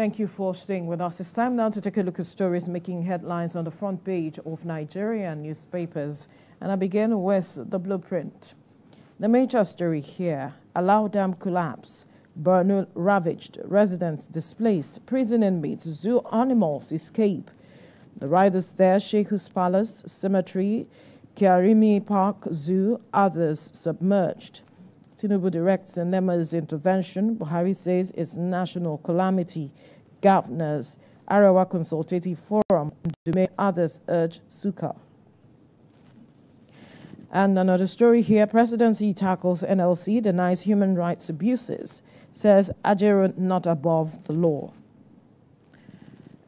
Thank you for staying with us. It's time now to take a look at stories making headlines on the front page of Nigerian newspapers. And I begin with the blueprint. The major story here: Allow dam collapse, Borno ravaged, residents displaced, prison inmates, zoo animals escape. The riders there: Sheikh's Palace, Cemetery, Kiarimi Park, Zoo, others submerged. Tinubu directs NEMA's intervention. Buhari says it's national calamity. Governors, Arewa Consultative Forum, and others urge Suka. And another story here: Presidency tackles NLC, denies human rights abuses, says Jere not above the law.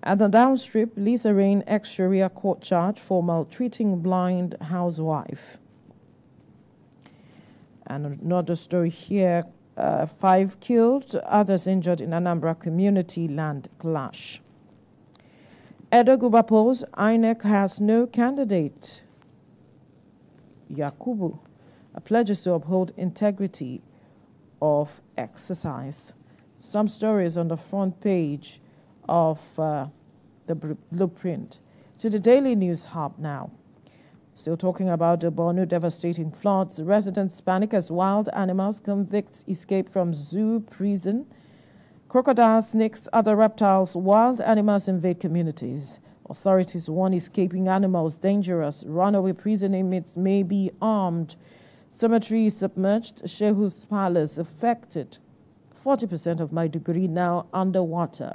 At the downstrip, Lisa Rain ex-Sharia court charge for maltreating blind housewife. And another story here: 5 killed, others injured in Anambra community land clash. Edo Guba polls: INEC has no candidate. Yakubu pledges to uphold integrity of exercise. Some stories on the front page of the blueprint. To the Daily News Hub now. Still talking about the Borno devastating floods. Residents panic as wild animals. Convicts escape from zoo prison. Crocodiles, snakes, other reptiles, wild animals invade communities. Authorities warn escaping animals dangerous. Runaway prison inmates may be armed. Cemetery submerged. Sheikh's Palace affected. 40% of Maiduguri now underwater.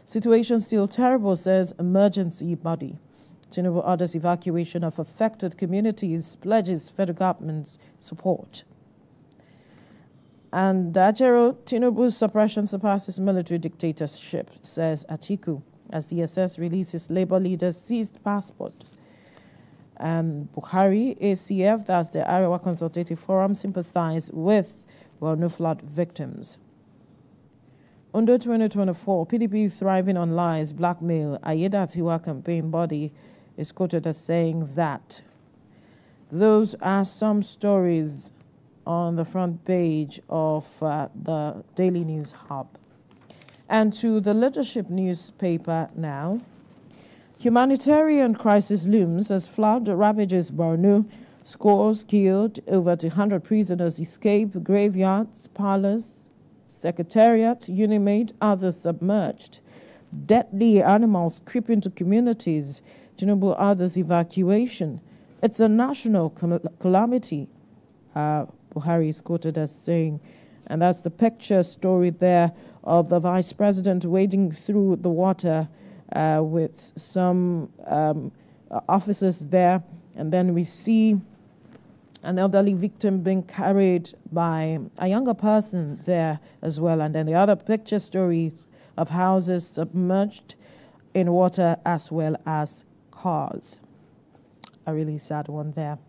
Situation still terrible, says emergency body. Tinubu orders evacuation of affected communities, pledges federal government's support. And Jere, Tinubu's suppression surpasses military dictatorship, says Atiku, as DSS releases labor leaders' seized passport. And Buhari, ACF, that's the Arewa Consultative Forum, sympathize with Borno flood victims. Under 2024, PDP thriving on lies, blackmail. Ayeda Tiwa campaign body is quoted as saying that. Those are some stories on the front page of the Daily News Hub. And to the Leadership newspaper now. Humanitarian crisis looms as flood ravages Borno. Scores killed, over 200 prisoners escape, graveyards, palace, secretariat, Unimate, others submerged. Deadly animals creep into communities. Tinubu others evacuation. It's a national calamity, Buhari is quoted as saying. And that's the picture story there of the vice president wading through the water with some officers there. And then we see an elderly victim being carried by a younger person there as well. And then the other picture stories of houses submerged in water as well as cars. A really sad one there.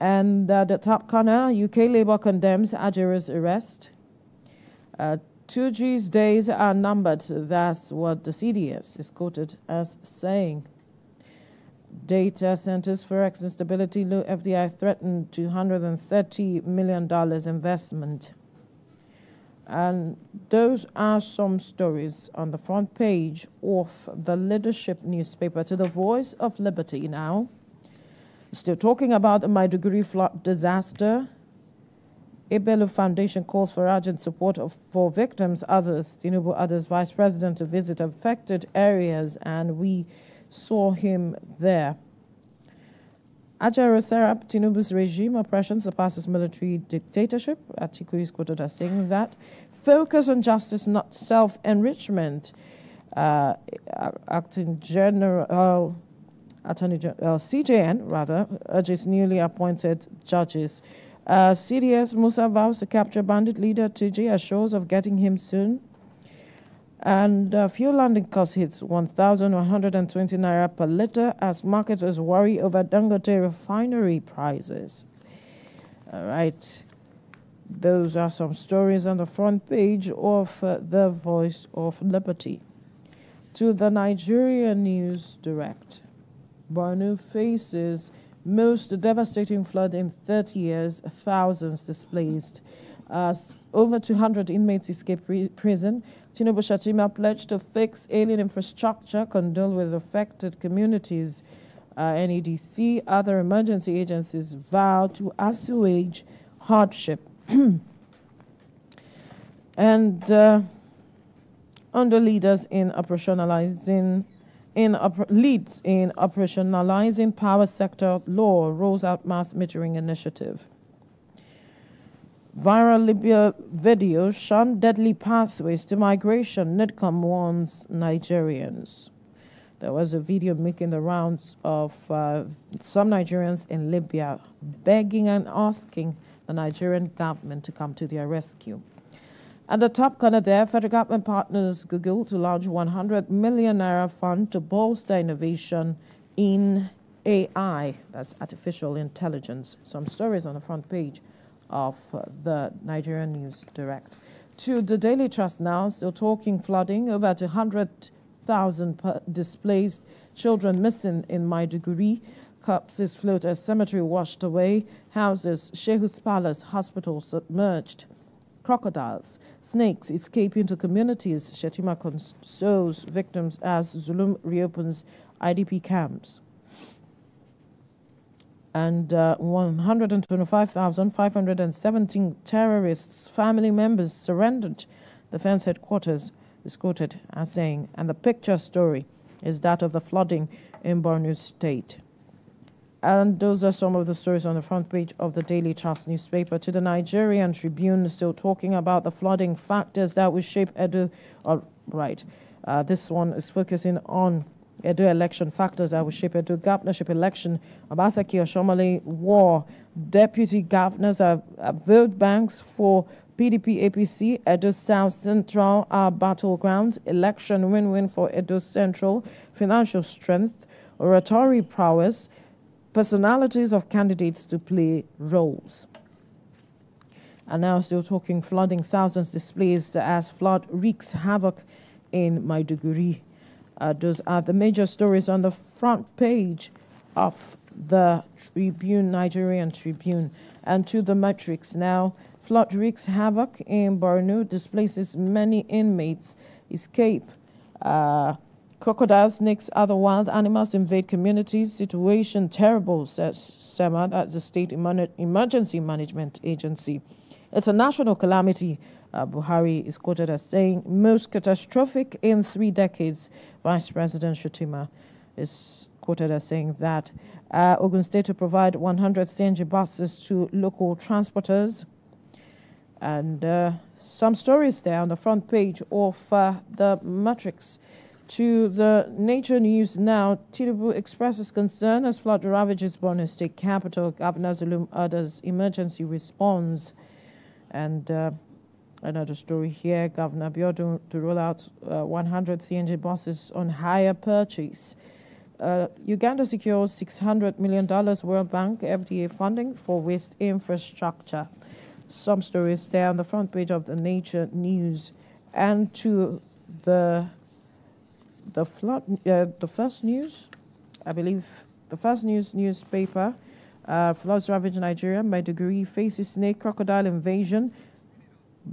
And the top corner, UK Labour condemns Jere's arrest. 2G's days are numbered. That's what the CDS is quoted as saying. Data Centers Forex Instability, low FDI threatened $230 million investment. And those are some stories on the front page of the Leadership newspaper. To the Voice of Liberty now. Still talking about the Maiduguri flood disaster. Ebelu Foundation calls for urgent support for victims. Others, Tinubu others, Vice President to visit affected areas, and we saw him there. Jere Serap, Tinubu's regime oppression surpasses military dictatorship. Atiku is quoted as saying that. Focus on justice, not self-enrichment. Acting General, Attorney General, CJN rather, urges newly appointed judges. CDS Musa vows to capture bandit leader TJ, assures of getting him soon. And fuel landing cost hits 1,120 naira per litre as marketers worry over Dangote refinery prices. All right. Those are some stories on the front page of the Voice of Liberty. To the Nigerian News Direct. Borno faces most devastating flood in 30 years, thousands displaced. Over 200 inmates escaped prison. Tinubu Shatima pledged to fix alien infrastructure, condole with affected communities. NEDC, other emergency agencies vow to assuage hardship. And under leaders in leads in operationalizing power sector law, rolls out mass metering initiative. Viral Libya video shun deadly pathways to migration. NIDCOM warns Nigerians. There was a video making the rounds of some Nigerians in Libya begging and asking the Nigerian government to come to their rescue. At the top corner there, federal government partners Google to launch 100 million naira fund to bolster innovation in AI, that's artificial intelligence. Some stories on the front page of the Nigerian News Direct. To the Daily Trust now, still talking flooding, over 200,000 displaced, children missing in Maiduguri, corpses float as cemetery washed away, houses, Shehu's Palace Hospital submerged. Crocodiles, snakes escape into communities. Shetima consoles victims as Zulum reopens IDP camps. And 125,517 terrorists' family members surrendered. Defense headquarters is quoted as saying, and the picture story is that of the flooding in Borno State. And those are some of the stories on the front page of the Daily Trust newspaper. To the Nigerian Tribune, still talking about the flooding factors that will shape Edo. This one is focusing on Edo election factors that will shape Edo governorship election. Obaseki Oshomole war. Deputy governors have vote banks for PDP APC. Edo South Central are battlegrounds. Election win-win for Edo Central. Financial strength, oratory prowess, personalities of candidates to play roles. And now still talking flooding, thousands displaced as flood wreaks havoc in Maiduguri. Those are the major stories on the front page of the Tribune, Nigerian Tribune. And to the metrics now, flood wreaks havoc in Borno, displaces many inmates, escape. Crocodiles, snakes, other wild animals invade communities. Situation terrible, says SEMA, that's the State Emergency Management Agency. It's a national calamity, Buhari is quoted as saying, most catastrophic in 3 decades. Vice President Shatima is quoted as saying that. Ogun State to provide 100 CNG buses to local transporters. And some stories there on the front page of the matrix. To the Nature News now, Tinubu expresses concern as flood ravages Borno State capital. Governor Zulum orders emergency response. And another story here, Governor Biodun to roll out 100 CNG buses on hire purchase. Uganda secures $600 million World Bank FDA funding for waste infrastructure. Some stories there on the front page of the Nature News. And to the first news, I believe, the first news newspaper, floods ravage Nigeria, Maiduguri faces snake crocodile invasion.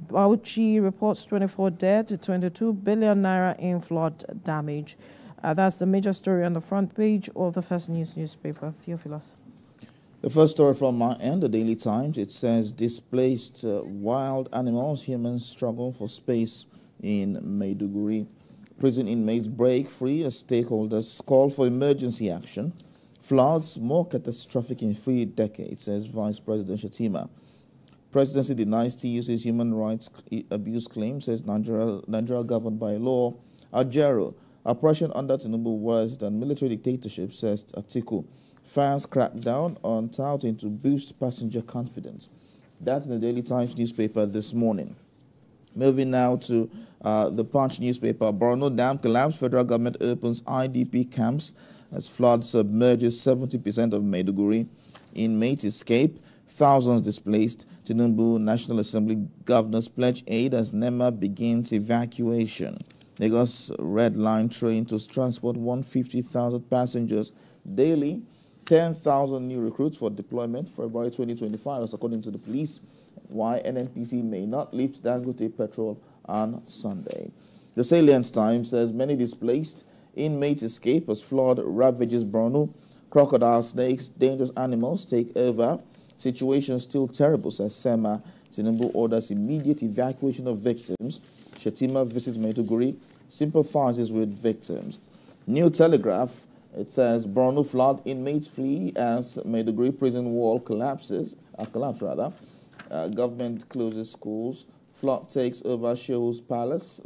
Bauchi reports 24 dead, 22 billion naira in flood damage. That's the major story on the front page of the first news newspaper. Theophilus. The first story from my end, the Daily Times, it says displaced wild animals, humans struggle for space in Maiduguri. Prison inmates break free as stakeholders call for emergency action. Floods more catastrophic in 3 decades, says Vice President Shatima. Presidency denies TUC's human rights abuse claim, says Nigeria governed by law. Jere, oppression under Tinubu worse than military dictatorship, says Atiku. Fans crack down on touting to boost passenger confidence. That's in the Daily Times newspaper this morning. Moving now to the Punch newspaper. Borno Dam collapse. Federal government opens IDP camps as flood submerges 70% of Maiduguri. Inmates escape. Thousands displaced. Tinubu National Assembly governors pledge aid as NEMA begins evacuation. Lagos Red Line train to transport 150,000 passengers daily 10,000 new recruits for deployment February 2025, as according to the police. Why NNPC may not lift Dangote petrol on Sunday. The Salient Times says many displaced inmates escape as flood ravages Borno. Crocodile, snakes, dangerous animals take over. Situation still terrible, says Sema. Tinubu orders immediate evacuation of victims. Shetima visits Maiduguri, sympathizes with victims. New Telegraph, it says Borno flood inmates flee as Maiduguri prison wall collapses. Government closes schools. Flood takes over Shehus Palace,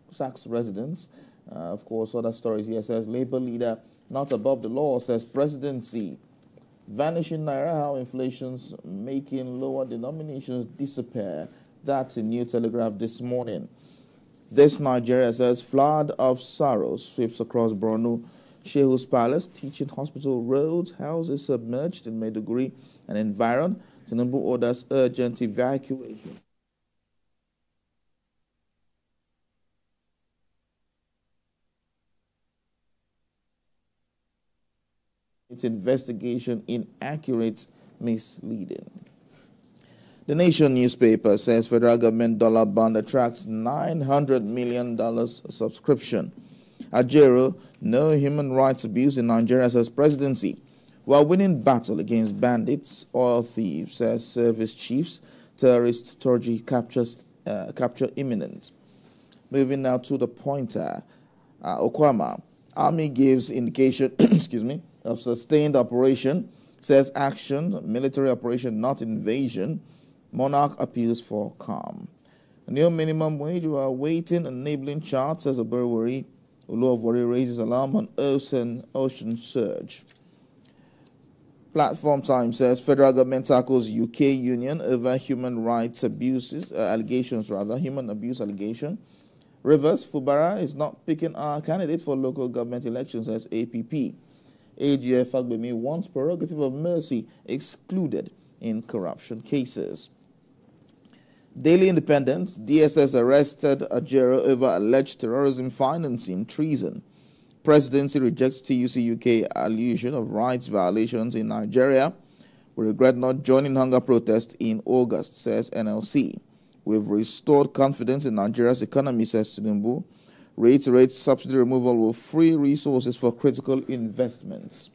sacks residents. Of course, other stories here says Labour leader not above the law, says presidency. Vanishing Naira, how inflation's making lower denominations disappear. That's a New Telegraph this morning. This Nigeria says flood of sorrow sweeps across Borno. Shehus Palace, teaching hospital, roads, houses submerged in Maiduguri and environ. Tinubu orders urgent evacuation. Its investigation inaccurate, misleading. The Nation newspaper says federal government dollar bond attracts $900 million subscription. Jere, no human rights abuse in Nigeria, says presidency. While winning battle against bandits, oil thieves, says service chiefs, terrorist Turji capture imminent. Moving now to the pointer. Okwama, army gives indication of sustained operation, says action, military operation, not invasion. Monarch appeals for calm. A new minimum wage, you are waiting, enabling chart, says Oberwari. Uluwari raises alarm on ocean surge. Platform Time says federal government tackles UK union over human rights abuses, human abuse allegation. Rivers, Fubara is not picking our candidate for local government elections as APP. AGF Fagbemi wants prerogative of mercy excluded in corruption cases. Daily Independence, DSS arrested Jere over alleged terrorism financing treason. Presidency rejects TVC UK allegation of rights violations in Nigeria. We regret not joining hunger protest in August, says NLC. We've restored confidence in Nigeria's economy, says Tinubu. Reiterates subsidy removal will free resources for critical investments.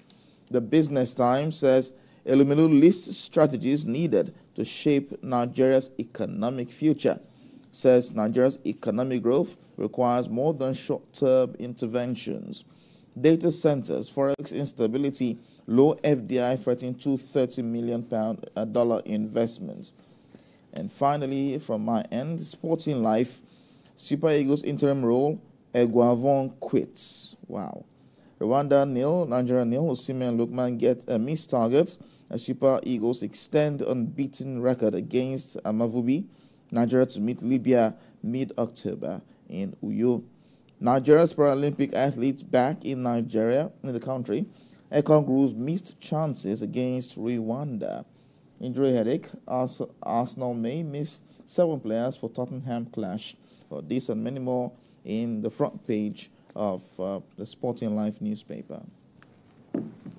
The Business Times says Elumelu lists strategies needed to shape Nigeria's economic future. Says Nigeria's economic growth requires more than short-term interventions. Data centers, forex instability, low FDI threatening $230 million investment. And finally, from my end, Sporting Life, Super Eagles interim role, Eguavon quits. Wow. Rwanda nil, Nigeria nil, Osimhen and Lookman get a missed target. Super Eagles extend unbeaten record against Amavubi. Nigeria to meet Libya mid-October in Uyo. Nigeria's Paralympic athletes back in the country. Congo's missed chances against Rwanda. Injury headache. Arsenal may miss 7 players for Tottenham clash. For this and many more in the front page of the Sporting Life newspaper.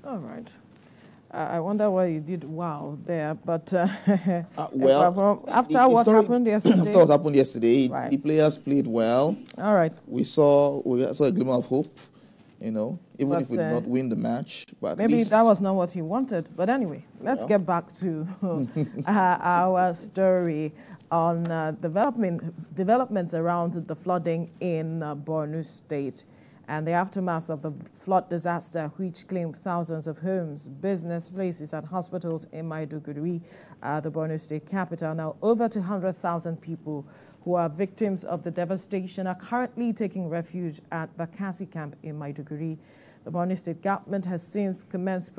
All right. I wonder why you did wow there, but well, after what happened yesterday. After what happened yesterday, right. The players played well. All right. We saw a glimmer of hope, even if we did not win the match. But maybe that was not what he wanted. But anyway, let's get back to our story on developments around the flooding in Borno State and the aftermath of the flood disaster, which claimed thousands of homes, business places, and hospitals in Maiduguri, the Borno State capital. Now, over 200,000 people who are victims of the devastation are currently taking refuge at Bakassi camp in Maiduguri. The Borno State government has since commenced